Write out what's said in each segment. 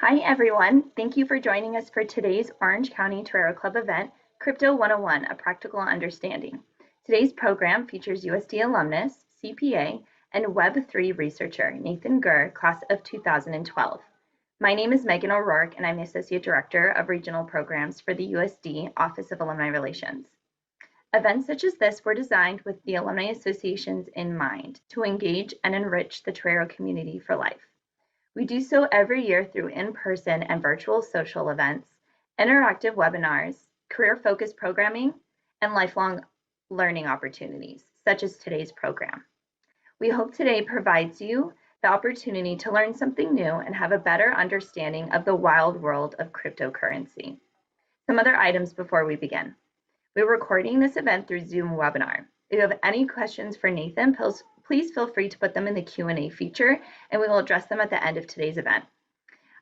Hi, everyone. Thank you for joining us for today's Orange County Torero Club event, Crypto 101, A Practical Understanding. Today's program features USD alumnus, CPA, and Web3 researcher, Nathan Gurr, class of 2012. My name is Megan O'Rourke, and I'm the Associate Director of Regional Programs for the USD Office of Alumni Relations. Events such as this were designed with the alumni associations in mind to engage and enrich the Torero community for life. We do so every year through in-person and virtual social events, interactive webinars, career-focused programming, and lifelong learning opportunities, such as today's program. We hope today provides you the opportunity to learn something new and have a better understanding of the wild world of cryptocurrency. Some other items before we begin. We're recording this event through Zoom webinar. If you have any questions for Nathan, please feel free to put them in the Q&A feature, and we will address them at the end of today's event.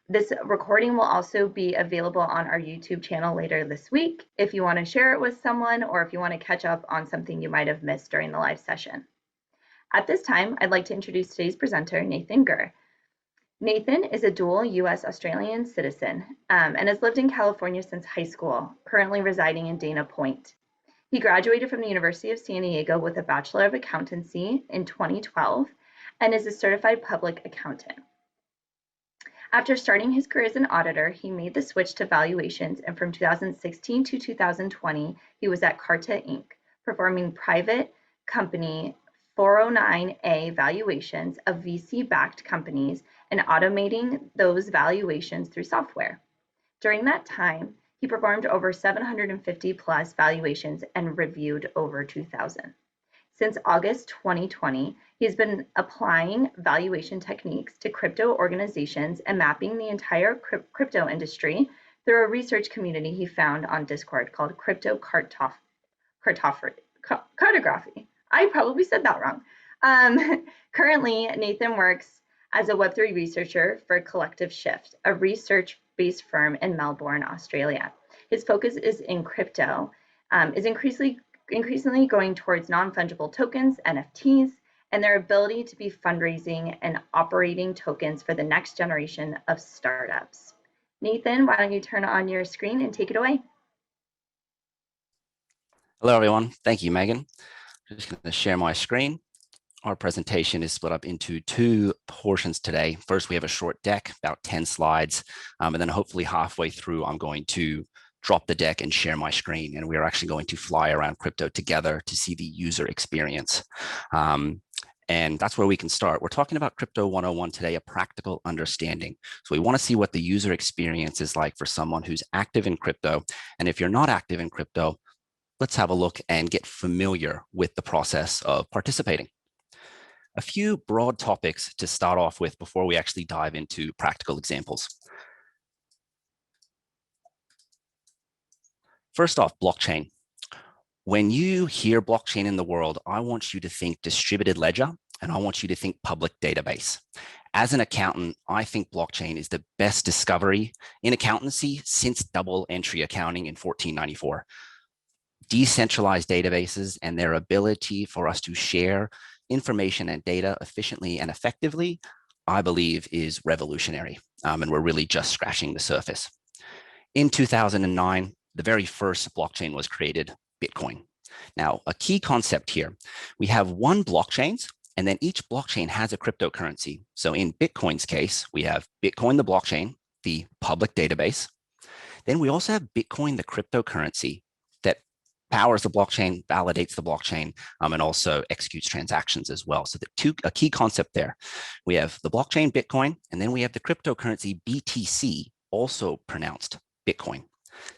This recording will also be available on our YouTube channel later this week if you want to share it with someone or if you want to catch up on something you might have missed during the live session. At this time, I'd like to introduce today's presenter, Nathan Gurr. Nathan is a dual US-Australian citizen and has lived in California since high school, currently residing in Dana Point. He graduated from the University of San Diego with a Bachelor of Accountancy in 2012 and is a certified public accountant. After starting his career as an auditor, he made the switch to valuations, and from 2016 to 2020, he was at Carta Inc., performing private company 409A valuations of VC-backed companies and automating those valuations through software. During that time, he performed over 750 plus valuations and reviewed over 2,000. Since August 2020, he's been applying valuation techniques to crypto organizations and mapping the entire crypto industry through a research community he found on Discord called Crypto Cartography. I probably said that wrong. Currently, Nathan works as a Web3 researcher for Collective Shift, a research-based firm in Melbourne, Australia. His focus is in crypto, is increasingly going towards non-fungible tokens, NFTs, and their ability to be fundraising and operating tokens for the next generation of startups. Nathan, why don't you turn on your screen and take it away? Hello, everyone. Thank you, Megan. I'm just going to share my screen. Our presentation is split up into two portions today. First, we have a short deck, about 10 slides, and then hopefully halfway through, I'm going to drop the deck and share my screen, and we're actually going to fly around crypto together to see the user experience. And that's where we can start. We're talking about Crypto 101 today, a practical understanding. So we want to see what the user experience is like for someone who's active in crypto. And if you're not active in crypto, let's have a look and get familiar with the process of participating. A few broad topics to start off with before we actually dive into practical examples. First off, blockchain. When you hear blockchain in the world, I want you to think distributed ledger, and I want you to think public database. As an accountant, I think blockchain is the best discovery in accountancy since double entry accounting in 1494. Decentralized databases and their ability for us to share information and data efficiently and effectively, I believe, is revolutionary. And we're really just scratching the surface. In 2009, the very first blockchain was created, Bitcoin. Now, a key concept here, we have one blockchain, and then each blockchain has a cryptocurrency. So in Bitcoin's case, we have Bitcoin, the blockchain, the public database. Then we also have Bitcoin, the cryptocurrency, that powers the blockchain, validates the blockchain, and also executes transactions as well. So a key concept there. We have the blockchain Bitcoin, and then we have the cryptocurrency BTC, also pronounced Bitcoin.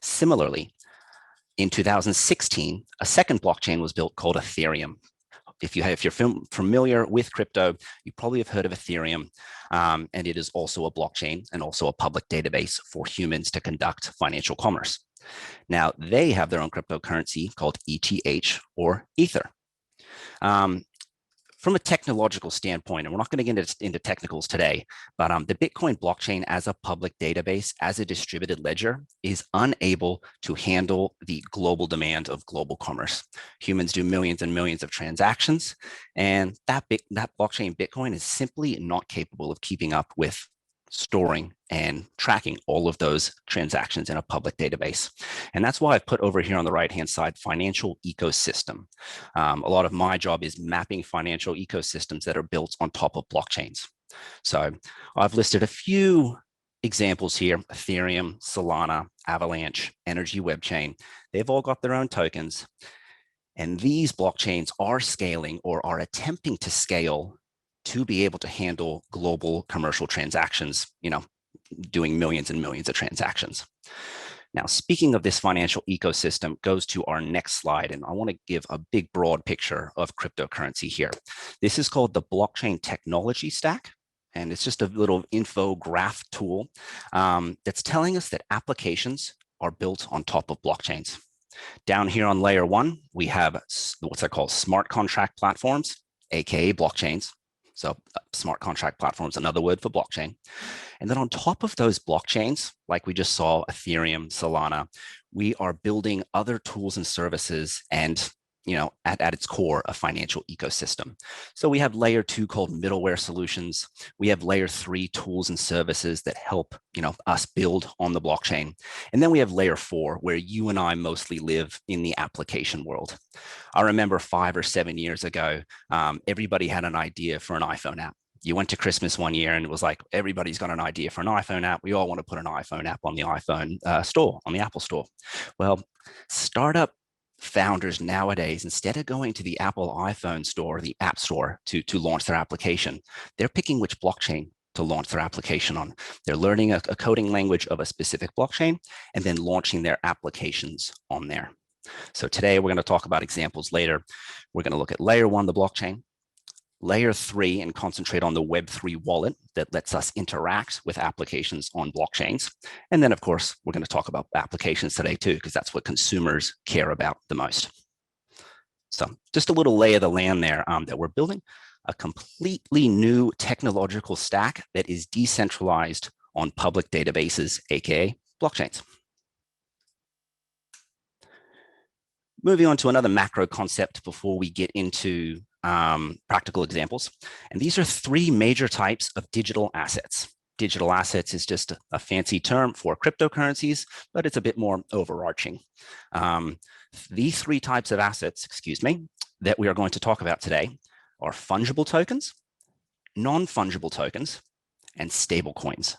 Similarly, in 2016, a second blockchain was built called Ethereum. If you're familiar with crypto, you probably have heard of Ethereum, and it is also a blockchain and also a public database for humans to conduct financial commerce. Now, they have their own cryptocurrency called ETH or Ether. From a technological standpoint, and we're not going to get into technicals today, but the Bitcoin blockchain as a public database, as a distributed ledger, is unable to handle the global demand of global commerce. Humans do millions and millions of transactions, and that blockchain Bitcoin is simply not capable of keeping up with storing and tracking all of those transactions in a public database. And that's why I've put over here on the right-hand side, financial ecosystem. A lot of my job is mapping financial ecosystems that are built on top of blockchains. So I've listed a few examples here: Ethereum, Solana, Avalanche, Energy Web Chain. They've all got their own tokens. And these blockchains are scaling or are attempting to scale to be able to handle global commercial transactions, doing millions and millions of transactions. Now, speaking of this financial ecosystem, goes to our next slide, and I want to give a big, broad picture of cryptocurrency here. This is called the blockchain technology stack, and it's just a little info graph tool that's telling us that applications are built on top of blockchains. Down here on layer 1, we have what's called smart contract platforms, aka blockchains. So smart contract platforms, another word for blockchain. And then on top of those blockchains, like we just saw, Ethereum, Solana, we are building other tools and services and at its core, a financial ecosystem. So we have layer 2 called middleware solutions. We have layer 3 tools and services that help us build on the blockchain. And then we have layer 4, where you and I mostly live in the application world. I remember 5 or 7 years ago, everybody had an idea for an iPhone app. You went to Christmas one year and it was like, everybody's got an idea for an iPhone app. We all want to put an iPhone app on the iPhone store, on the Apple store. Well, startup founders nowadays, instead of going to the Apple iPhone store or the App Store to launch their application, they're picking which blockchain to launch their application on. They're learning a coding language of a specific blockchain and then launching their applications on there. So today we're going to talk about examples later. We're going to look at layer 1, the blockchain, layer 3, and concentrate on the Web3 wallet that lets us interact with applications on blockchains. And then, of course, we're going to talk about applications today too, because that's what consumers care about the most. So just a little lay of the land there, that we're building a completely new technological stack that is decentralized on public databases, aka blockchains. Moving on to another macro concept before we get into practical examples. And these are 3 major types of digital assets. Digital assets is just a fancy term for cryptocurrencies, but it's a bit more overarching. These 3 types of assets, that we are going to talk about today are fungible tokens, non-fungible tokens, and stable coins.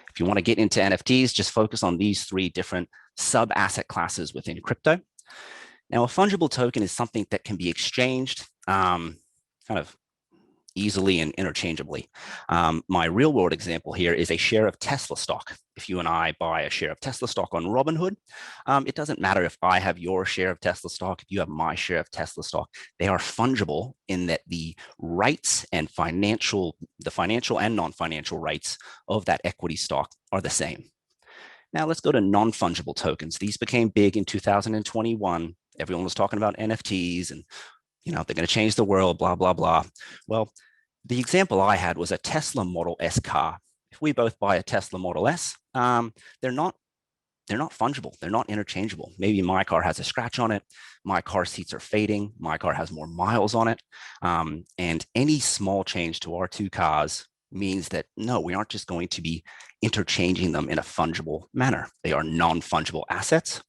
If you want to get into NFTs, just focus on these 3 different sub-asset classes within crypto. Now, a fungible token is something that can be exchanged kind of easily and interchangeably. My real world example here is a share of Tesla stock. If you and I buy a share of Tesla stock on Robinhood, it doesn't matter if I have your share of Tesla stock, if you have my share of Tesla stock. They are fungible in that the rights and the financial and non-financial rights of that equity stock are the same. Now let's go to non-fungible tokens. These became big in 2021. Everyone was talking about NFTs and they're going to change the world, blah, blah, blah. Well, the example I had was a Tesla Model S car. If we both buy a Tesla Model S, they're not fungible. They're not interchangeable. Maybe my car has a scratch on it. My car seats are fading. My car has more miles on it. And any small change to our 2 cars means that, no, we aren't just going to be interchanging them in a fungible manner. They are non-fungible assets.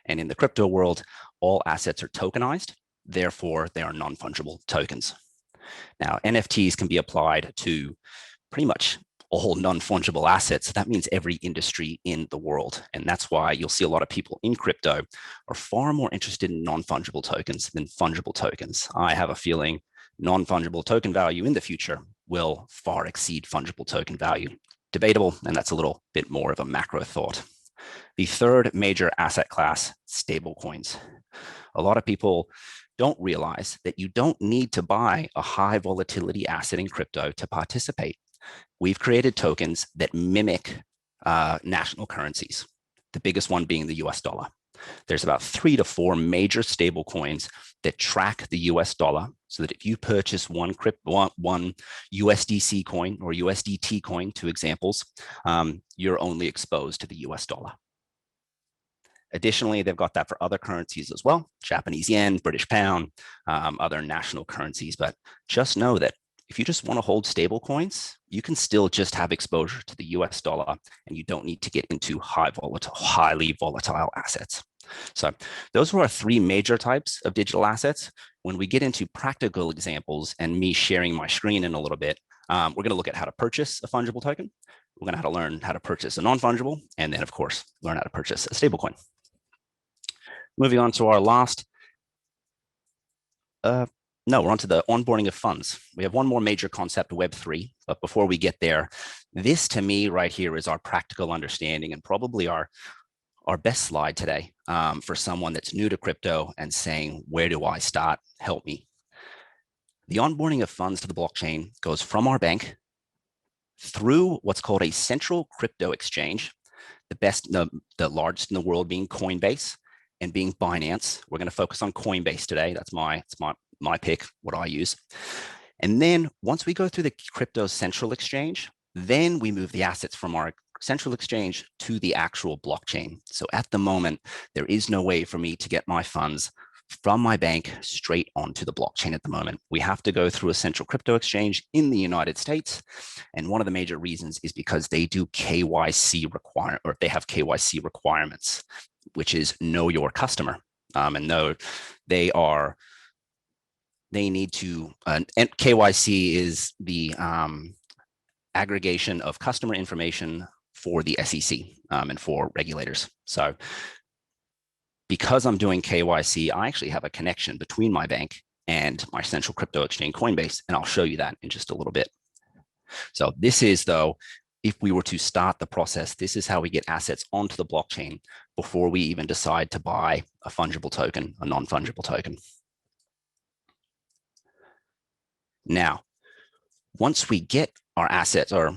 And in the crypto world, all assets are tokenized. Therefore, they are non-fungible tokens. Now, NFTs can be applied to pretty much all non-fungible assets. That means every industry in the world. And that's why you'll see a lot of people in crypto are far more interested in non-fungible tokens than fungible tokens. I have a feeling non-fungible token value in the future will far exceed fungible token value. Debatable, and that's a little bit more of a macro thought. The third major asset class, stablecoins. A lot of people don't realize that you don't need to buy a high volatility asset in crypto to participate. We've created tokens that mimic national currencies, the biggest one being the US dollar. There's about 3 to 4 major stable coins that track the US dollar, so that if you purchase one USDC coin or USDT coin, 2 examples, you're only exposed to the US dollar. Additionally, they've got that for other currencies as well, Japanese yen, British pound, other national currencies. But just know that If you just want to hold stable coins, you can still just have exposure to the US dollar, and you don't need to get into highly volatile assets. So those are our three major types of digital assets. When we get into practical examples and me sharing my screen in a little bit, we're going to look at how to purchase a fungible token. We're going to learn how to purchase a non-fungible, and then, of course, learn how to purchase a stablecoin. Moving on to our last. No, we're on to the onboarding of funds. We have one more major concept, Web3. But before we get there, this to me right here is our practical understanding and probably our best slide today for someone that's new to crypto and saying, where do I start? Help me. The onboarding of funds to the blockchain goes from our bank through what's called a central crypto exchange, the largest in the world being Coinbase and being Binance. We're going to focus on Coinbase today. That's my pick, what I use. And then once we go through the crypto central exchange, then we move the assets from our central exchange to the actual blockchain. So at the moment, there is no way for me to get my funds from my bank straight onto the blockchain at the moment. We have to go through a central crypto exchange in the United States. And one of the major reasons is because they do KYC they have KYC requirements, which is know your customer. And they need to, and KYC is the aggregation of customer information for the SEC and for regulators. So because I'm doing KYC, I actually have a connection between my bank and my central crypto exchange Coinbase, and I'll show you that in just a little bit. So this is, though, if we were to start the process, this is how we get assets onto the blockchain before we even decide to buy a fungible token, a non-fungible token. Now, once we get our assets, our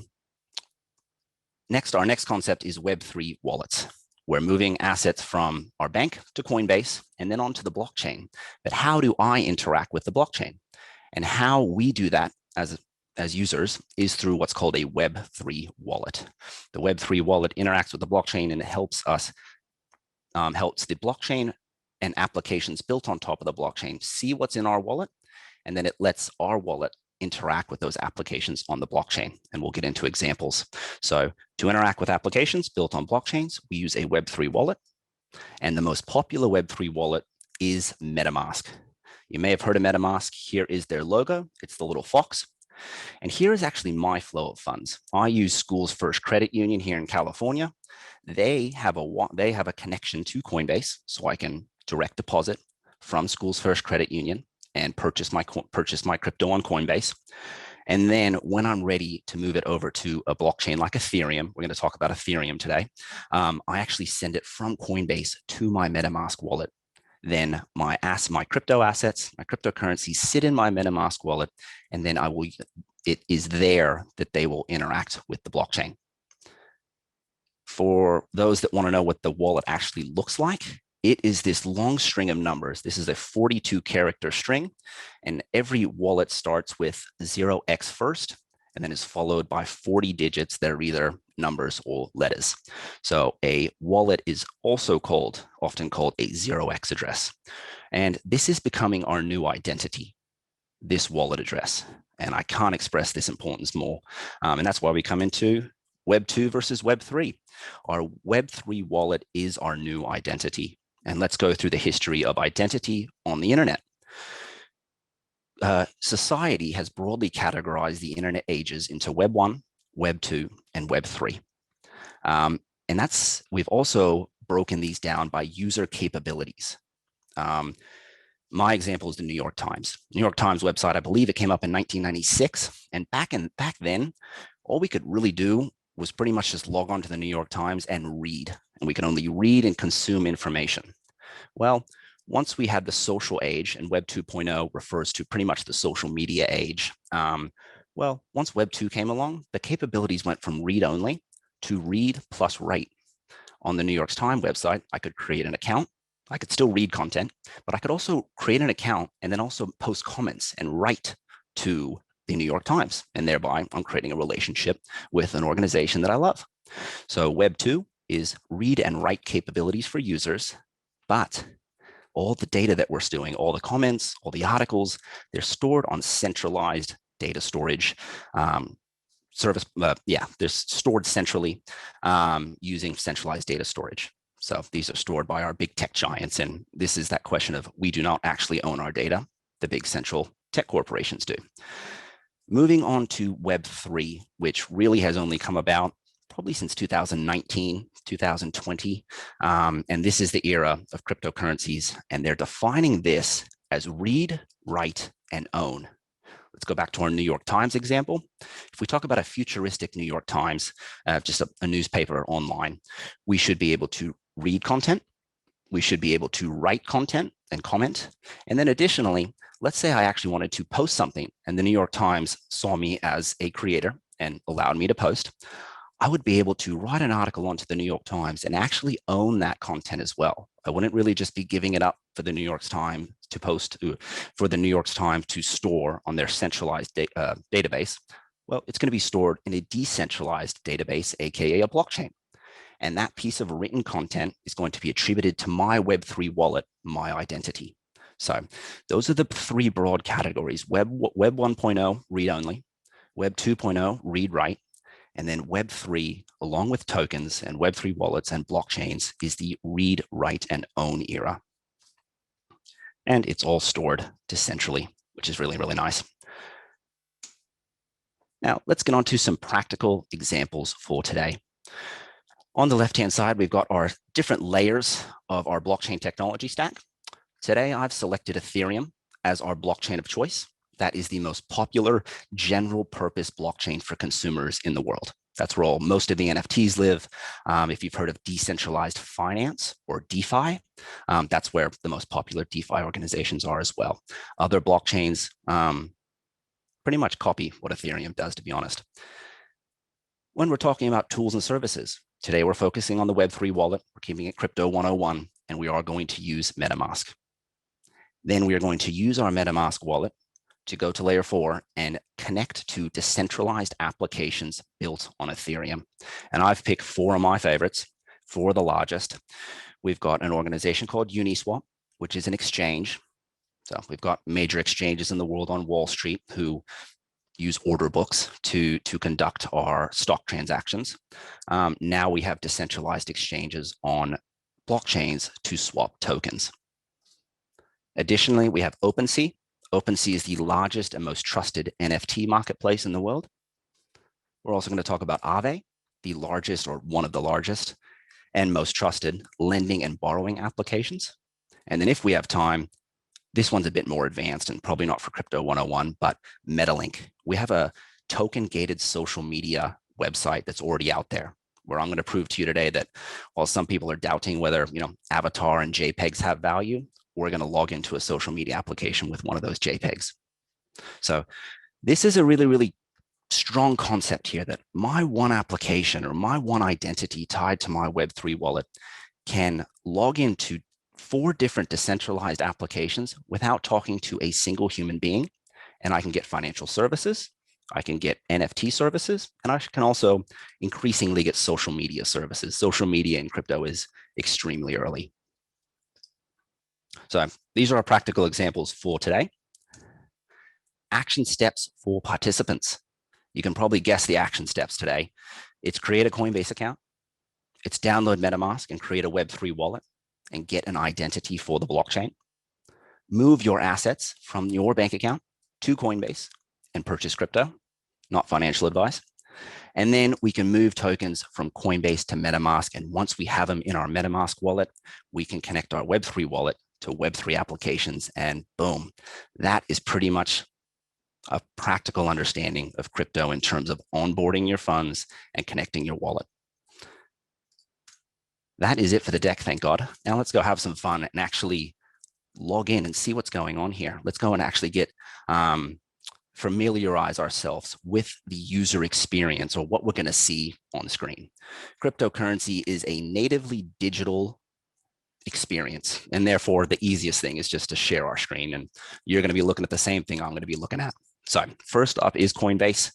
next concept is Web3 wallets. We're moving assets from our bank to Coinbase and then onto the blockchain. But how do I interact with the blockchain? And how we do that as users is through what's called a Web3 wallet. The Web3 wallet interacts with the blockchain, and it helps us, helps the blockchain and applications built on top of the blockchain see what's in our wallet, and then it lets our wallet interact with those applications on the blockchain. And we'll get into examples. So to interact with applications built on blockchains, we use a Web3 wallet. And the most popular Web3 wallet is MetaMask. You may have heard of MetaMask. Here is their logo. It's the little fox. And here is actually my flow of funds. I use School's First Credit Union here in California. They have a connection to Coinbase, so I can direct deposit from School's First Credit Union and purchase my crypto on Coinbase. And then when I'm ready to move it over to a blockchain like Ethereum, we're going to talk about Ethereum today, I actually send it from Coinbase to my MetaMask wallet. Then my crypto assets, my cryptocurrencies sit in my MetaMask wallet, and then it is there that they will interact with the blockchain. For those that want to know what the wallet actually looks like, it is this long string of numbers. This is a 42-character string, and every wallet starts with 0x first, and then is followed by 40 digits that are either numbers or letters. So a wallet is also often called a 0x address. And this is becoming our new identity, this wallet address. And I can't express this importance more. And that's why we come into Web 2 versus Web 3. Our Web 3 wallet is our new identity. And let's go through the history of identity on the internet. Society has broadly categorized the internet ages into Web 1, Web 2, and Web 3. And we've also broken these down by user capabilities. My example is the New York Times. New York Times website, I believe it came up in 1996. And back then, all we could really do was pretty much just log on to the New York Times and read. And we can only read and consume information. Well, once we had the social age, and Web 2.0 refers to pretty much the social media age. Well, once Web 2 came along, the capabilities went from read only to read plus write. On the New York Times website, I could create an account. I could still read content, but I could also create an account and then also post comments and write to the New York Times. And thereby, I'm creating a relationship with an organization that I love. So Web 2 is read and write capabilities for users, but all the data that we're doing, all the comments, all the articles, they're stored on centralized data storage service. They're stored centrally using centralized data storage. So these are stored by our big tech giants. And this is that question of we do not actually own our data. The big central tech corporations do. Moving on to Web3, which really has only come about probably since 2019, 2020. And this is the era of cryptocurrencies. And they're defining this as read, write, and own. Let's go back to our New York Times example. If we talk about a futuristic New York Times, just a newspaper online, we should be able to read content. We should be able to write content and comment. And then additionally, let's say I actually wanted to post something and the New York Times saw me as a creator and allowed me to post. I would be able to write an article onto the New York Times and actually own that content as well. I wouldn't really just be giving it up for the New York Times to post, for the New York Times to store on their centralized database. Well, it's going to be stored in a decentralized database, aka a blockchain. And that piece of written content is going to be attributed to my Web3 wallet, my identity. So those are the three broad categories: Web 1.0, read only; Web 2.0, read write; and then Web 3, along with tokens and Web3 wallets and blockchains, is the read, write, and own era. And it's all stored decentrally, which is really, really nice. Now, let's get on to some practical examples for today. On the left-hand side, we've got our different layers of our blockchain technology stack. Today, I've selected Ethereum as our blockchain of choice. That is the most popular general purpose blockchain for consumers in the world. That's where most of the NFTs live. If you've heard of decentralized finance or DeFi, that's where the most popular DeFi organizations are as well. Other blockchains pretty much copy what Ethereum does, to be honest. When we're talking about tools and services, today we're focusing on the Web3 wallet. We're keeping it Crypto 101, and we are going to use MetaMask. Then we are going to use our MetaMask wallet to go to layer 4 and connect to decentralized applications built on Ethereum. And I've picked 4 of my favorites, 4 of the largest. We've got an organization called Uniswap, which is an exchange. So we've got major exchanges in the world on Wall Street who use order books to conduct our stock transactions. Now we have decentralized exchanges on blockchains to swap tokens. Additionally, we have OpenSea. OpenSea is the largest and most trusted NFT marketplace in the world. We're also going to talk about Aave, the largest or one of the largest and most trusted lending and borrowing applications. And then if we have time, this one's a bit more advanced and probably not for Crypto 101, but Metalink. We have a token-gated social media website that's already out there, where I'm going to prove to you today that while some people are doubting whether avatar and JPEGs have value, we're going to log into a social media application with one of those JPEGs. So this is a really, really strong concept here that my one application or my one identity tied to my Web3 wallet can log into 4 different decentralized applications without talking to a single human being. And I can get financial services, I can get NFT services, and I can also increasingly get social media services. Social media in crypto is extremely early. So these are our practical examples for today. Action steps for participants. You can probably guess the action steps today. It's create a Coinbase account. It's download MetaMask and create a Web3 wallet and get an identity for the blockchain. Move your assets from your bank account to Coinbase and purchase crypto, not financial advice. And then we can move tokens from Coinbase to MetaMask. And once we have them in our MetaMask wallet, we can connect our Web3 wallet to Web3 applications, and boom, that is pretty much a practical understanding of crypto in terms of onboarding your funds and connecting your wallet. That is it for the deck, thank God. Now let's go have some fun and actually log in and see what's going on here. Let's go and actually get familiarize ourselves with the user experience or what we're going to see on the screen. Cryptocurrency is a natively digital experience, and therefore the easiest thing is just to share our screen, and you're going to be looking at the same thing I'm going to be looking at. So first up is Coinbase.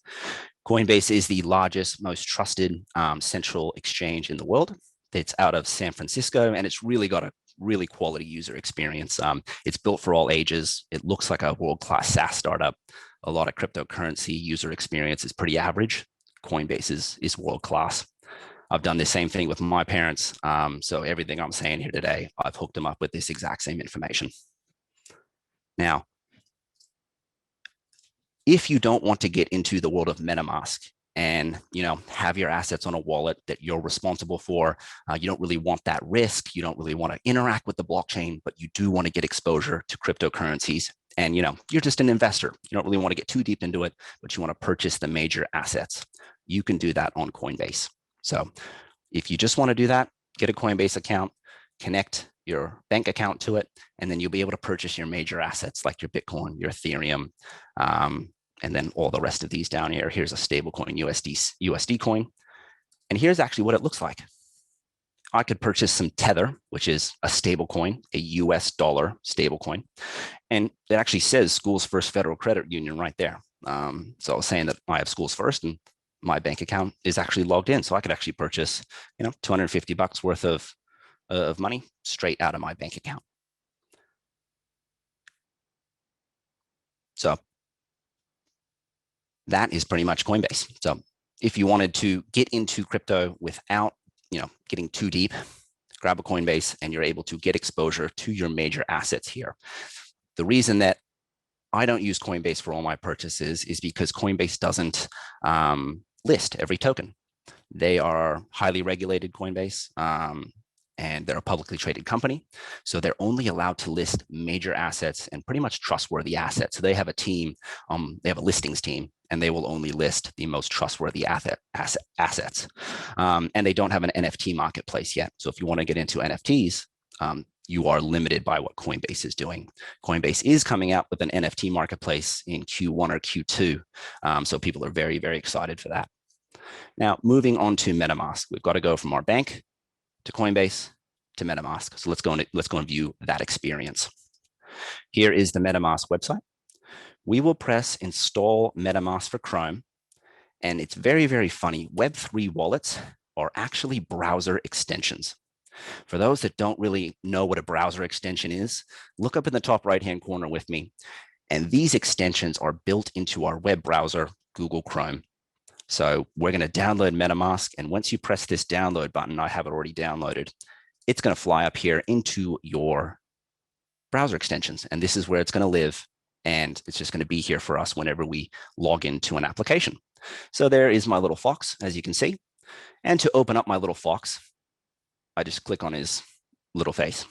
Coinbase is the largest, most trusted central exchange in the world. It's out of San Francisco, and it's really got a really quality user experience. It's built for all ages. It looks like a world-class SaaS startup. a lot of cryptocurrency user experience is pretty average. Coinbase is world-class. I've done the same thing with my parents. So everything I'm saying here today, I've hooked them up with this exact same information. Now, if you don't want to get into the world of MetaMask and have your assets on a wallet that you're responsible for, you don't really want that risk. You don't really want to interact with the blockchain, but you do want to get exposure to cryptocurrencies. And you're just an investor. You don't really want to get too deep into it, but you want to purchase the major assets. You can do that on Coinbase. So if you just want to do that, get a Coinbase account, connect your bank account to it, and then you'll be able to purchase your major assets like your Bitcoin, your Ethereum, and then all the rest of these down here. Here's a stablecoin USD coin. And here's actually what it looks like. I could purchase some Tether, which is a stablecoin, a US dollar stablecoin. And it actually says Schools First Federal Credit Union right there. So I was saying that I have Schools First and my bank account is actually logged in. So I could actually purchase, $250 worth of money straight out of my bank account. So that is pretty much Coinbase. So if you wanted to get into crypto without, getting too deep, grab a Coinbase and you're able to get exposure to your major assets here. The reason that I don't use Coinbase for all my purchases is because Coinbase doesn't list every token. They are highly regulated, Coinbase, and they're a publicly traded company. So they're only allowed to list major assets and pretty much trustworthy assets. So they have a team, they have a listings team, and they will only list the most trustworthy assets. And they don't have an NFT marketplace yet. So if you want to get into NFTs, you are limited by what Coinbase is doing. Coinbase is coming out with an NFT marketplace in Q1 or Q2. So people are very, very excited for that. Now, moving on to MetaMask, we've got to go from our bank to Coinbase to MetaMask. So let's go and view that experience. Here is the MetaMask website. We will press install MetaMask for Chrome. And it's very, very funny. Web3 wallets are actually browser extensions. For those that don't really know what a browser extension is, look up in the top right-hand corner with me. And these extensions are built into our web browser, Google Chrome. So we're going to download MetaMask. And once you press this download button, I have it already downloaded, it's going to fly up here into your browser extensions. And this is where it's going to live. And it's just going to be here for us whenever we log into an application. So there is my little fox, as you can see. And to open up my little fox, I just click on his little face.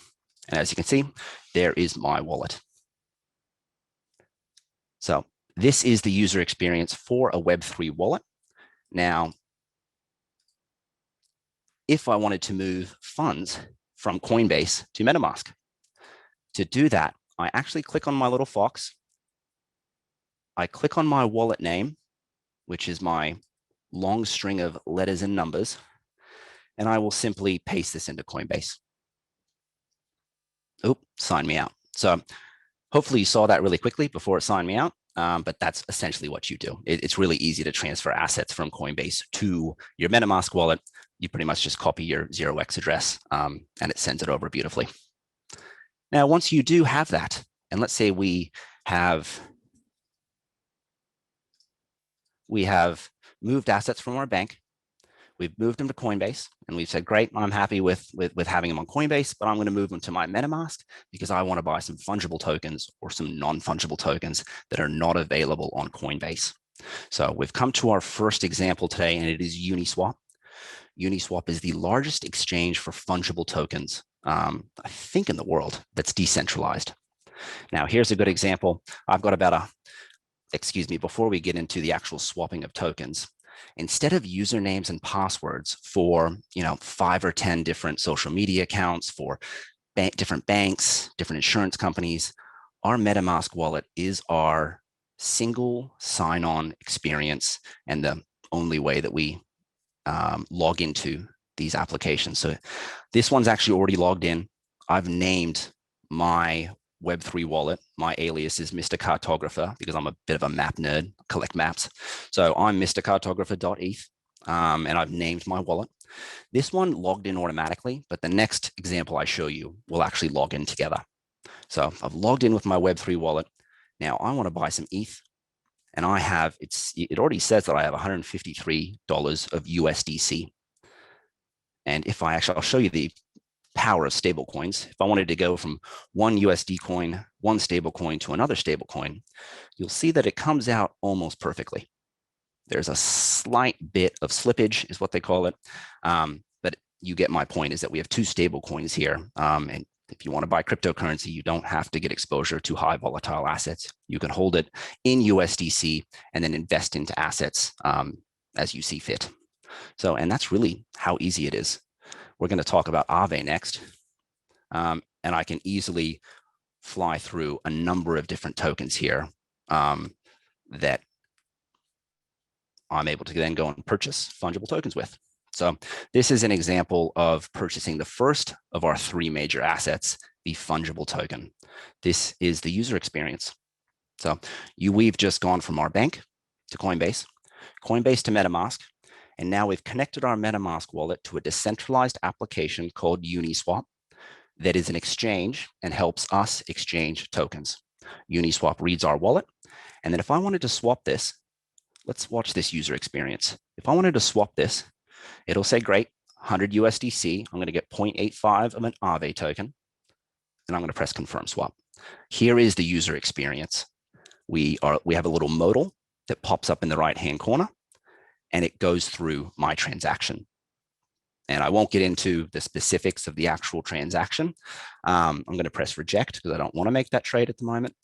And as you can see, there is my wallet. So this is the user experience for a Web3 wallet. Now, if I wanted to move funds from Coinbase to MetaMask, to do that, I actually click on my little fox. I click on my wallet name, which is my long string of letters and numbers, and I will simply paste this into Coinbase. Oop, sign me out. So hopefully you saw that really quickly before it signed me out. But that's essentially what you do. It's really easy to transfer assets from Coinbase to your MetaMask wallet. You pretty much just copy your 0x address and it sends it over beautifully. Now, once you do have that, and let's say we have moved assets from our bank, we've moved them to Coinbase, and we've said, great, I'm happy with having them on Coinbase, but I'm going to move them to my MetaMask because I want to buy some fungible tokens or some non-fungible tokens that are not available on Coinbase. So we've come to our first example today, and it is Uniswap. Uniswap is the largest exchange for fungible tokens, I think, in the world that's decentralized. Now, here's a good example. I've got about before we get into the actual swapping of tokens, instead of usernames and passwords for 5 or 10 different social media accounts for different banks, different insurance companies, our MetaMask wallet is our single sign-on experience and the only way that we log into these applications. So this one's actually already logged in. I've named my Web3 wallet. My alias is Mr. Cartographer because I'm a bit of a map nerd, collect maps. So I'm mrcartographer.eth, and I've named my wallet. This one logged in automatically, but the next example I show you will actually log in together. So I've logged in with my Web3 wallet. Now I want to buy some ETH, And I have, it already says that I have $153 of USDC. And if I'll show you the power of stable coins. If I wanted to go from one USD coin, one stable coin to another stable coin, you'll see that it comes out almost perfectly. There's a slight bit of slippage is what they call it. But you get my point, is that we have two stable coins here. And if you want to buy cryptocurrency, you don't have to get exposure to high volatile assets. You can hold it in USDC and then invest into assets as you see fit. So, and that's really how easy it is. We're going to talk about Aave next. And I can easily fly through a number of different tokens here that I'm able to then go and purchase fungible tokens with. So this is an example of purchasing the first of our three major assets, the fungible token. This is the user experience. So we've just gone from our bank to Coinbase, Coinbase to MetaMask, and now we've connected our MetaMask wallet to a decentralized application called Uniswap that is an exchange and helps us exchange tokens. Uniswap reads our wallet. And then if I wanted to swap this, let's watch this user experience. If I wanted to swap this, it'll say, great, 100 USDC. I'm going to get 0.85 of an Aave token, and I'm going to press confirm swap. Here is the user experience. We have a little modal that pops up in the right-hand corner, and it goes through my transaction. And I won't get into the specifics of the actual transaction. I'm going to press reject because I don't want to make that trade at the moment.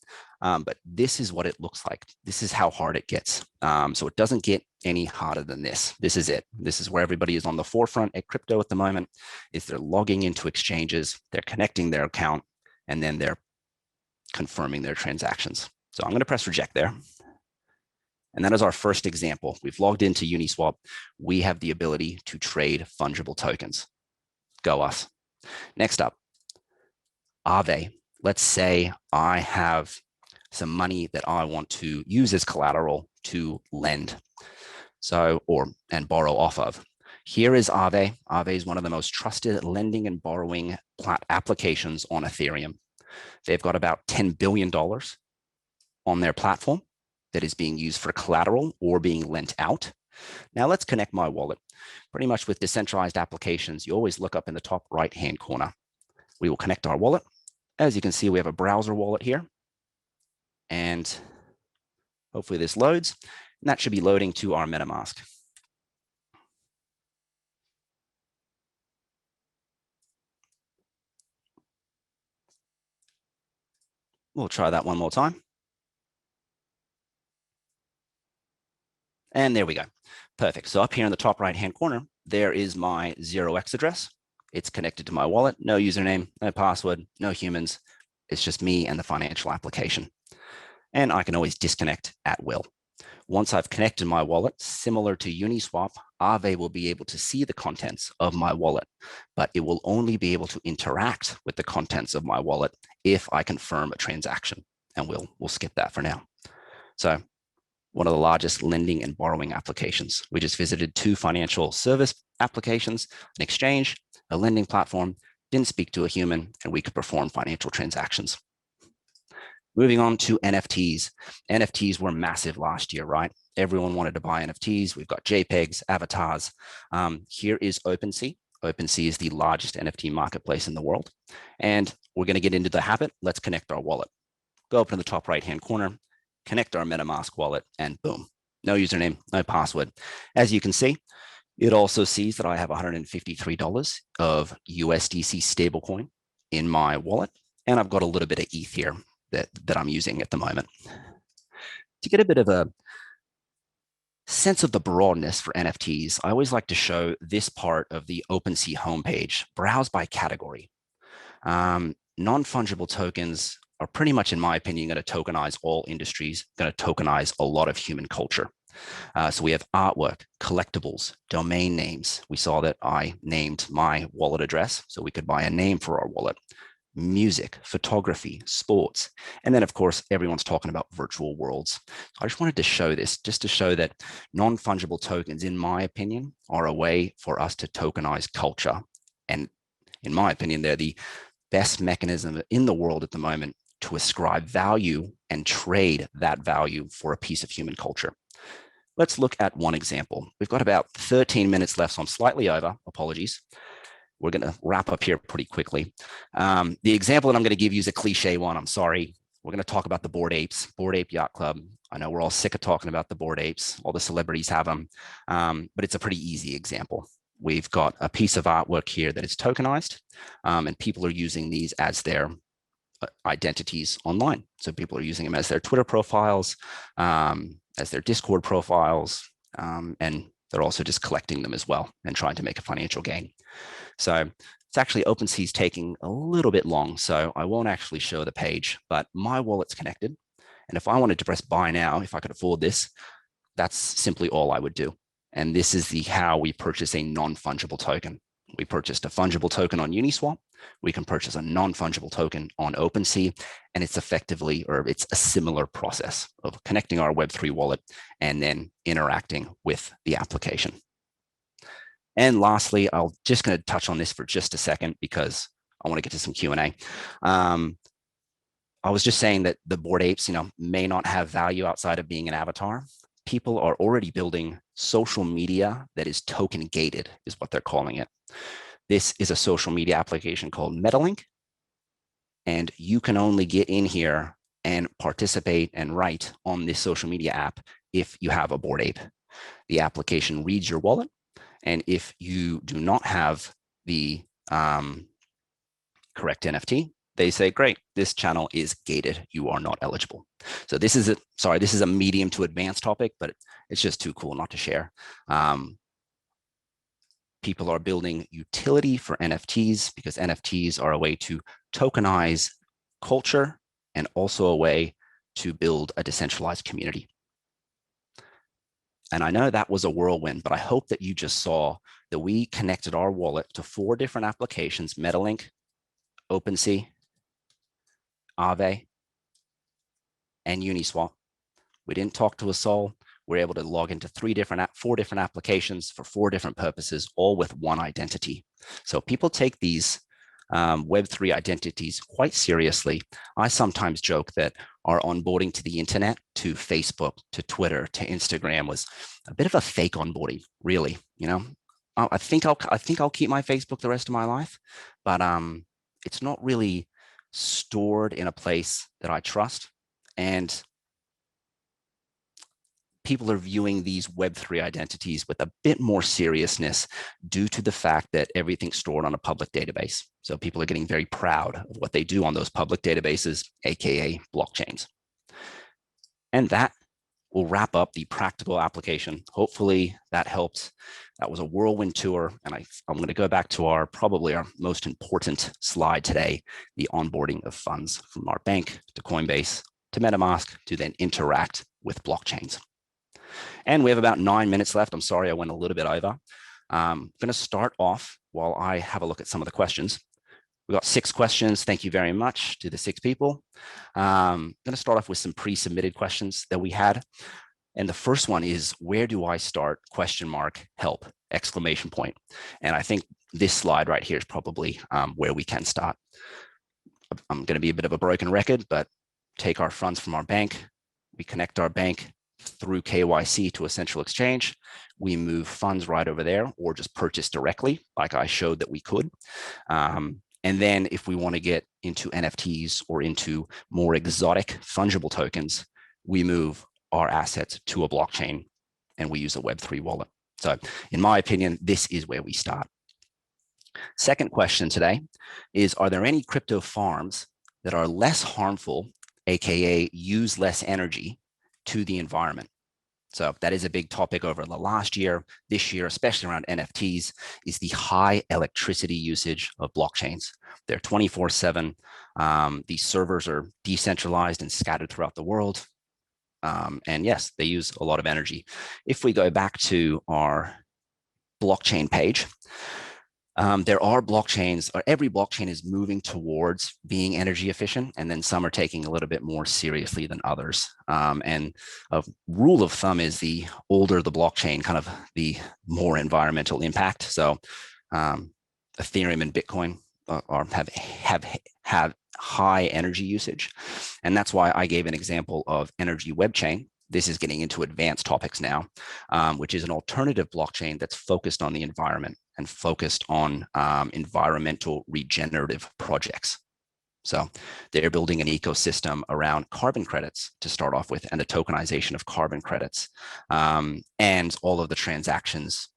But this is what it looks like. This is how hard it gets. So it doesn't get any harder than this. This is it. This is where everybody is on the forefront at crypto at the moment, is they're logging into exchanges, they're connecting their account, and then they're confirming their transactions. So I'm going to press reject there. And that is our first example. We've logged into Uniswap. We have the ability to trade fungible tokens. Go us. Next up, Aave. Let's say I have some money that I want to use as collateral to lend, and borrow off of. Here is Aave. Aave is one of the most trusted lending and borrowing applications on Ethereum. They've got about $10 billion on their platform that is being used for collateral or being lent out. Now let's connect my wallet. Pretty much with decentralized applications, you always look up in the top right-hand corner. We will connect our wallet. As you can see, we have a browser wallet here. And hopefully this loads. And that should be loading to our MetaMask. We'll try that one more time. And there we go. Perfect. So up here in the top right-hand corner, there is my 0x address. It's connected to my wallet. No username, no password, no humans. It's just me and the financial application. And I can always disconnect at will. Once I've connected my wallet, similar to Uniswap, Aave will be able to see the contents of my wallet, but it will only be able to interact with the contents of my wallet if I confirm a transaction. And we'll skip that for now. So one of the largest lending and borrowing applications. We just visited two financial service applications, an exchange, a lending platform, didn't speak to a human, and we could perform financial transactions. Moving on to NFTs. NFTs were massive last year, right? Everyone wanted to buy NFTs. We've got JPEGs, avatars. Here is OpenSea. OpenSea is the largest NFT marketplace in the world. And we're going to get into the habit. Let's connect our wallet. Go up in the top right-hand corner, connect our MetaMask wallet, and boom, no username, no password. As you can see, it also sees that I have $153 of USDC stablecoin in my wallet, and I've got a little bit of ETH here that I'm using at the moment. To get a bit of a sense of the broadness for NFTs, I always like to show this part of the OpenSea homepage, browse by category. Non-fungible tokens are pretty much, in my opinion, going to tokenize all industries, going to tokenize a lot of human culture. So we have artwork, collectibles, domain names. We saw that I named my wallet address, so we could buy a name for our wallet. Music, photography, sports. And then, of course, everyone's talking about virtual worlds. I just wanted to show this, just to show that non-fungible tokens, in my opinion, are a way for us to tokenize culture. And in my opinion, they're the best mechanism in the world at the moment to to ascribe value and trade that value for a piece of human culture. Let's look at one example. We've got about 13 minutes left, so I'm slightly over, apologies. We're going to wrap up here pretty quickly. The example that I'm going to give you is a cliche one. I'm sorry. We're going to talk about the Bored Apes, Bored Ape Yacht Club. I know we're all sick of talking about the Bored Apes. All the celebrities have them, but it's a pretty easy example. We've got a piece of artwork here that is tokenized, and people are using these as their identities online. So people are using them as their Twitter profiles, as their Discord profiles, and they're also just collecting them as well and trying to make a financial gain. So it's actually OpenSea's taking a little bit long, so I won't actually show the page, but my wallet's connected. And if I wanted to press buy now, if I could afford this, that's simply all I would do. And this is how we purchase a non-fungible token. We purchased a fungible token on Uniswap. We can purchase a non-fungible token on OpenSea, and it's effectively, or it's a similar process of connecting our Web3 wallet and then interacting with the application. And lastly, I'm just going to touch on this for just a second because I want to get to some Q&A. I was just saying that the Bored Apes, may not have value outside of being an avatar. People are already building social media that is token gated, is what they're calling it. This is a social media application called MetaLink, and you can only get in here and participate and write on this social media app if you have a Bored Ape. The application reads your wallet, and if you do not have the correct NFT, they say, great, this channel is gated. You are not eligible. So this is a medium to advanced topic, but it's just too cool not to share. People are building utility for NFTs because NFTs are a way to tokenize culture and also a way to build a decentralized community. And I know that was a whirlwind, but I hope that you just saw that we connected our wallet to 4 different applications: MetaLink, OpenSea, Aave, and Uniswap. We didn't talk to a soul. We're able to log into 4 different applications for 4 different purposes, all with one identity. So people take these Web3 identities quite seriously. I sometimes joke that our onboarding to the internet, to Facebook, to Twitter, to Instagram was a bit of a fake onboarding, really. I think I'll keep my Facebook the rest of my life, but it's not really stored in a place that I trust. And people are viewing these Web3 identities with a bit more seriousness due to the fact that everything's stored on a public database. So people are getting very proud of what they do on those public databases, AKA blockchains. And that will wrap up the practical application. Hopefully that helped. That was a whirlwind tour. And I'm going to go back to probably our most important slide today, the onboarding of funds from our bank to Coinbase to MetaMask to then interact with blockchains. And we have about 9 minutes left. I'm sorry, I went a little bit over. I'm going to start off while I have a look at some of the questions. We've got 6 questions. Thank you very much to the 6 people. I'm going to start off with some pre-submitted questions that we had. And the first one is, where do I start? ? Help! ! And I think this slide right here is probably where we can start. I'm going to be a bit of a broken record, but take our funds from our bank. We connect our bank through KYC to a central exchange. We move funds right over there or just purchase directly, like I showed that we could. And then if we want to get into NFTs or into more exotic fungible tokens, we move our assets to a blockchain and we use a Web3 wallet. So in my opinion, this is where we start. Second question today is, are there any crypto farms that are less harmful, AKA use less energy, to the environment? So that is a big topic over the last year. This year, especially around NFTs, is the high electricity usage of blockchains. They're 24/7. These servers are decentralized and scattered throughout the world. And yes, they use a lot of energy. If we go back to our blockchain page, there are blockchains, or every blockchain is moving towards being energy efficient, and then some are taking a little bit more seriously than others. And a rule of thumb is the older the blockchain, kind of the more environmental impact. So Ethereum and Bitcoin high energy usage. And that's why I gave an example of Energy Web Chain. This is getting into advanced topics now, which is an alternative blockchain that's focused on the environment and focused on environmental regenerative projects. So they're building an ecosystem around carbon credits to start off with, and the tokenization of carbon credits. And all of the transactions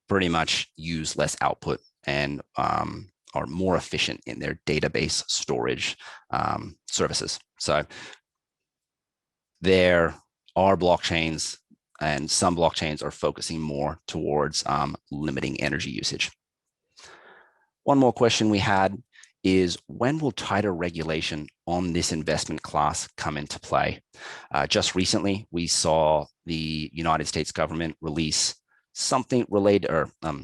pretty much use less output and are more efficient in their database storage services. So there are blockchains, and some blockchains are focusing more towards limiting energy usage. One more question we had is, when will tighter regulation on this investment class come into play? Just recently, we saw the United States government release something related, or a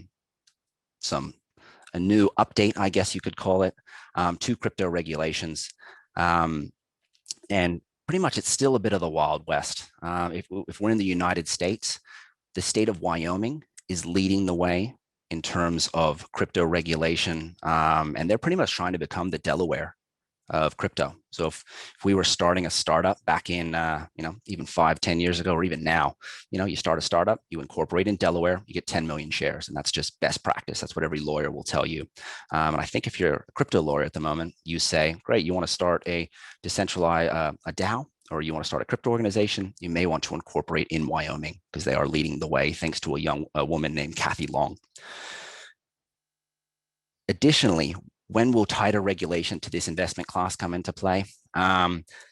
new update, I guess you could call it, to crypto regulations. And pretty much it's still a bit of the Wild West. If we're in the United States, the state of Wyoming is leading the way in terms of crypto regulation. And they're pretty much trying to become the Delaware of crypto. So if we were starting a startup back in, even 5-10 years ago, or even now, you start a startup, you incorporate in Delaware, you get 10 million shares, and that's just best practice. That's what every lawyer will tell you. And I think if you're a crypto lawyer at the moment, you say, great, you want to start a decentralized, a DAO, or you want to start a crypto organization, you may want to incorporate in Wyoming because they are leading the way, thanks to a woman named Kathy Long. Additionally, when will tighter regulation to this investment class come into play?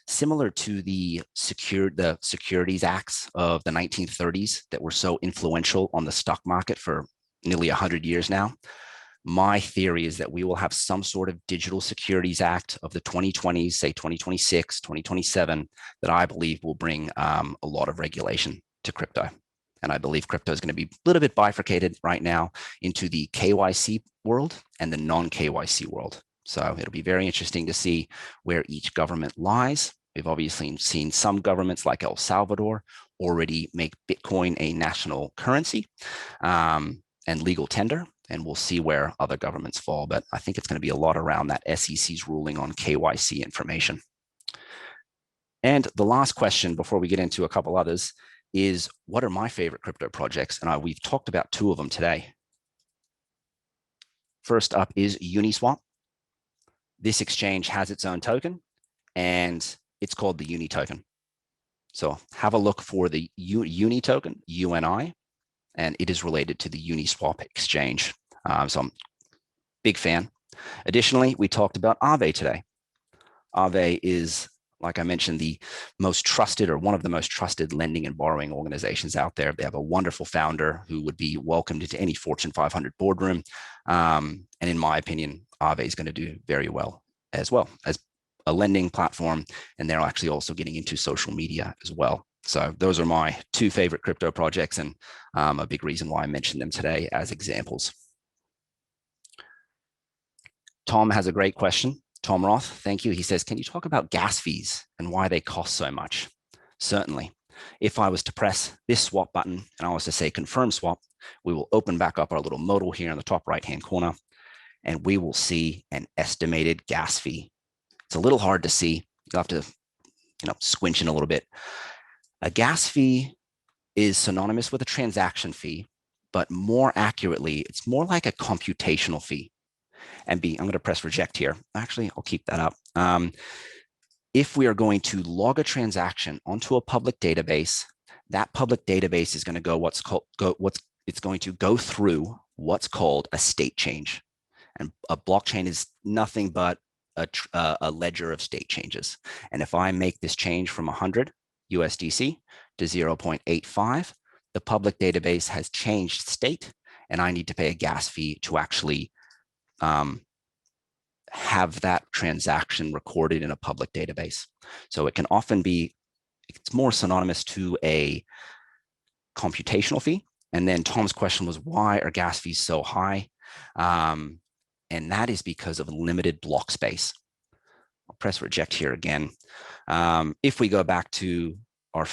Similar to the Securities Acts of the 1930s that were so influential on the stock market for nearly 100 years now, my theory is that we will have some sort of Digital Securities Act of the 2020s, say 2026, 2027, that I believe will bring a lot of regulation to crypto. And I believe crypto is going to be a little bit bifurcated right now into the KYC world and the non-KYC world. So it'll be very interesting to see where each government lies. We've obviously seen some governments like El Salvador already make Bitcoin a national currency and legal tender. And we'll see where other governments fall. But I think it's going to be a lot around that SEC's ruling on KYC information. And the last question before we get into a couple others is, what are my favorite crypto projects? And we've talked about two of them today. First up is Uniswap. This exchange has its own token, and it's called the Uni token. So have a look for the Uni token, UNI, and it is related to the Uniswap exchange. So I'm a big fan. Additionally, we talked about Aave today. Aave is, like I mentioned, the most trusted, or one of the most trusted lending and borrowing organizations out there. They have a wonderful founder who would be welcomed into any Fortune 500 boardroom. And in my opinion, Aave is going to do very well as a lending platform. And they're actually also getting into social media as well. So those are my two favorite crypto projects, and a big reason why I mentioned them today as examples. Tom has a great question. Tom Roth, thank you. He says, can you talk about gas fees and why they cost so much? Certainly. If I was to press this swap button and I was to say confirm swap, we will open back up our little modal here in the top right-hand corner, and we will see an estimated gas fee. It's a little hard to see. You'll have to, squinch in a little bit. A gas fee is synonymous with a transaction fee, but more accurately, it's more like a computational fee. And I'm going to press reject here. Actually, I'll keep that up. If we are going to log a transaction onto a public database, that public database is going to go through what's called a state change. And a blockchain is nothing but a ledger of state changes. And if I make this change from 100 USDC to 0.85, the public database has changed state, and I need to pay a gas fee to actually have that transaction recorded in a public database. So it can often be, it's more synonymous to a computational fee. And then Tom's question was, why are gas fees so high? And that is because of limited block space. I'll press reject here again. If we go back to the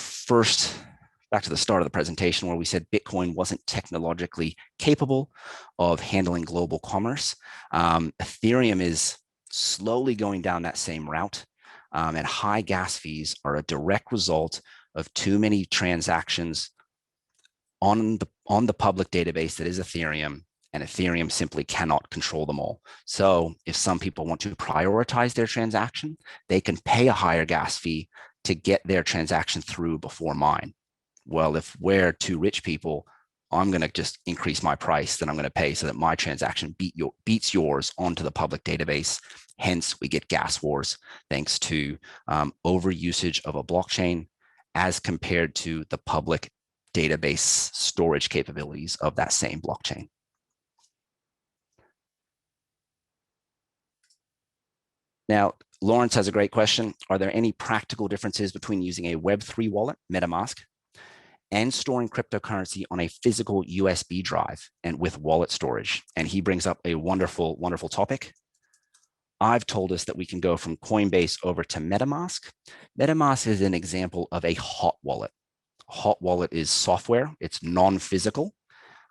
start of the presentation where we said Bitcoin wasn't technologically capable of handling global commerce, Ethereum is slowly going down that same route. And high gas fees are a direct result of too many transactions on the public database that is Ethereum, and Ethereum simply cannot control them all. So if some people want to prioritize their transaction, they can pay a higher gas fee to get their transaction through before mine. Well, if we're two rich people, I'm going to just increase my price that I'm going to pay so that my transaction beats yours onto the public database. Hence, we get gas wars thanks to overusage of a blockchain as compared to the public database storage capabilities of that same blockchain. Now, Lawrence has a great question. Are there any practical differences between using a Web3 wallet, MetaMask, and storing cryptocurrency on a physical USB drive and with wallet storage? And he brings up a wonderful, wonderful topic. I've told us that we can go from Coinbase over to MetaMask. MetaMask is an example of a hot wallet. Hot wallet is software. It's non-physical,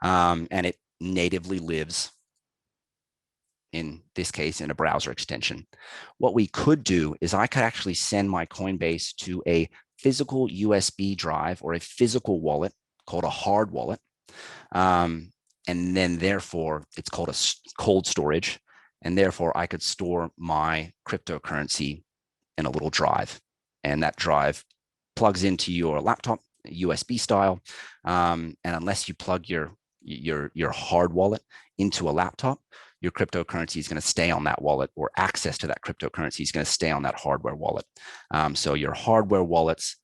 and it natively lives, in this case, in a browser extension. What we could do is I could actually send my Coinbase to a physical USB drive or a physical wallet called a hard wallet. And then therefore it's called a cold storage. And therefore I could store my cryptocurrency in a little drive. And that drive plugs into your laptop, USB style. And unless you plug your hard wallet into a laptop, your cryptocurrency is going to stay on that wallet, or access to that cryptocurrency is going to stay on that hardware wallet. So your hardware wallets,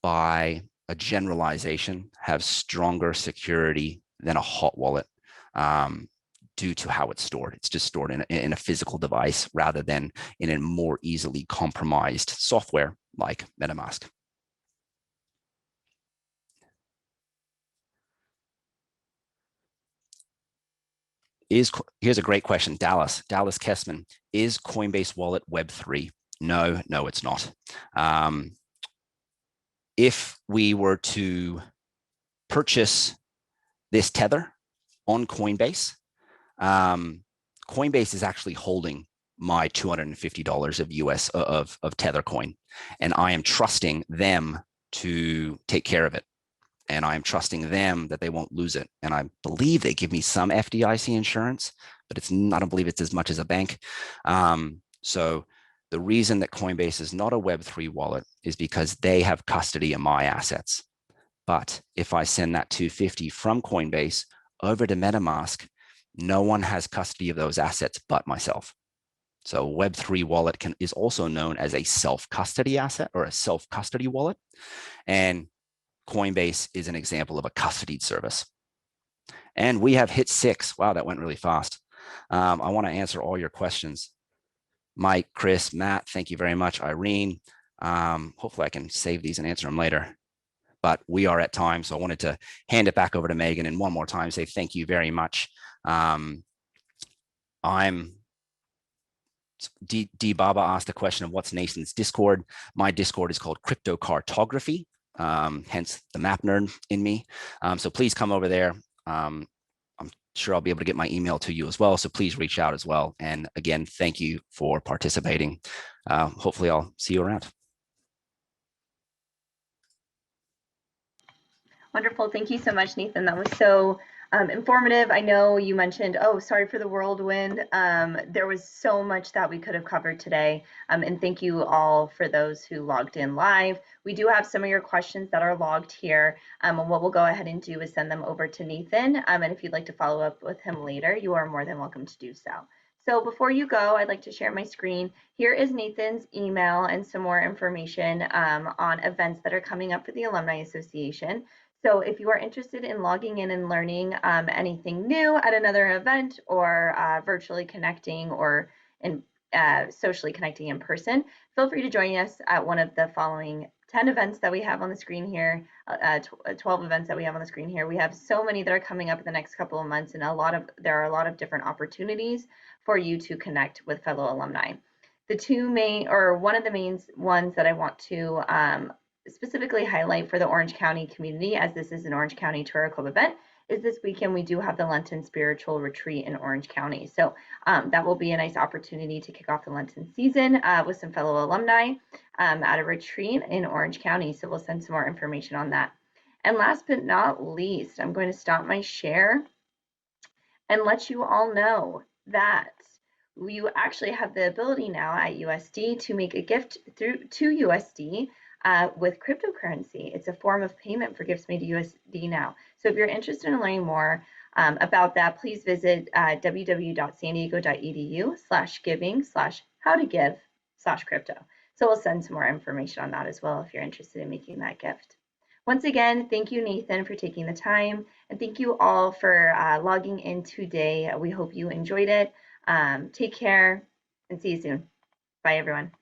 by a generalization, have stronger security than a hot wallet due to how it's stored. It's just stored in a physical device rather than in a more easily compromised software like MetaMask. Here's a great question. Dallas Kessman, is Coinbase Wallet Web3? No, it's not. If we were to purchase this tether on Coinbase, Coinbase is actually holding my $250 of US of tether coin, and I am trusting them to take care of it. And I'm trusting them that they won't lose it. And I believe they give me some FDIC insurance, but I don't believe it's as much as a bank. So the reason that Coinbase is not a Web3 wallet is because they have custody of my assets. But if I send that $250 from Coinbase over to MetaMask, no one has custody of those assets but myself. So Web3 wallet is also known as a self-custody asset or a self-custody wallet. And Coinbase is an example of a custodied service. And we have hit 6. Wow, that went really fast. I want to answer all your questions. Mike, Chris, Matt, thank you very much. Irene, hopefully I can save these and answer them later. But we are at time, so I wanted to hand it back over to Megan and one more time say thank you very much. D Baba asked the question of what's Nathan's Discord. My Discord is called Cryptocartography. Hence the map nerd in me. So please come over there. I'm sure I'll be able to get my email to you as well. So please reach out as well. And again, thank you for participating. Hopefully I'll see you around. Wonderful. Thank you so much, Nathan. That was so informative. I know you mentioned, sorry for the whirlwind. There was so much that we could have covered today. And thank you all for those who logged in live. We do have some of your questions that are logged here. And what we'll go ahead and do is send them over to Nathan. And if you'd like to follow up with him later, you are more than welcome to do so. So before you go, I'd like to share my screen. Here is Nathan's email and some more information on events that are coming up for the Alumni Association. So if you are interested in logging in and learning anything new at another event, or virtually connecting, or socially connecting in person, feel free to join us at one of the following 10 events that we have on the screen here, 12 events that we have on the screen here. We have so many that are coming up in the next couple of months, and there are a lot of different opportunities for you to connect with fellow alumni. One of the main ones that I want to specifically highlight for the Orange County community, as this is an Orange County Torero Club event, is this weekend we do have the Lenten Spiritual Retreat in Orange County. So that will be a nice opportunity to kick off the Lenten season with some fellow alumni at a retreat in Orange County. So we'll send some more information on that. And last but not least, I'm going to stop my share and let you all know that you actually have the ability now at USD to make a gift to USD with cryptocurrency. It's a form of payment for gifts made to USD now. So if you're interested in learning more about that, please visit www.sandiego.edu/giving/how-to-give/crypto. So we'll send some more information on that as well if you're interested in making that gift. Once again, thank you, Nathan, for taking the time, and thank you all for logging in today. We hope you enjoyed it. Take care and see you soon. Bye, everyone.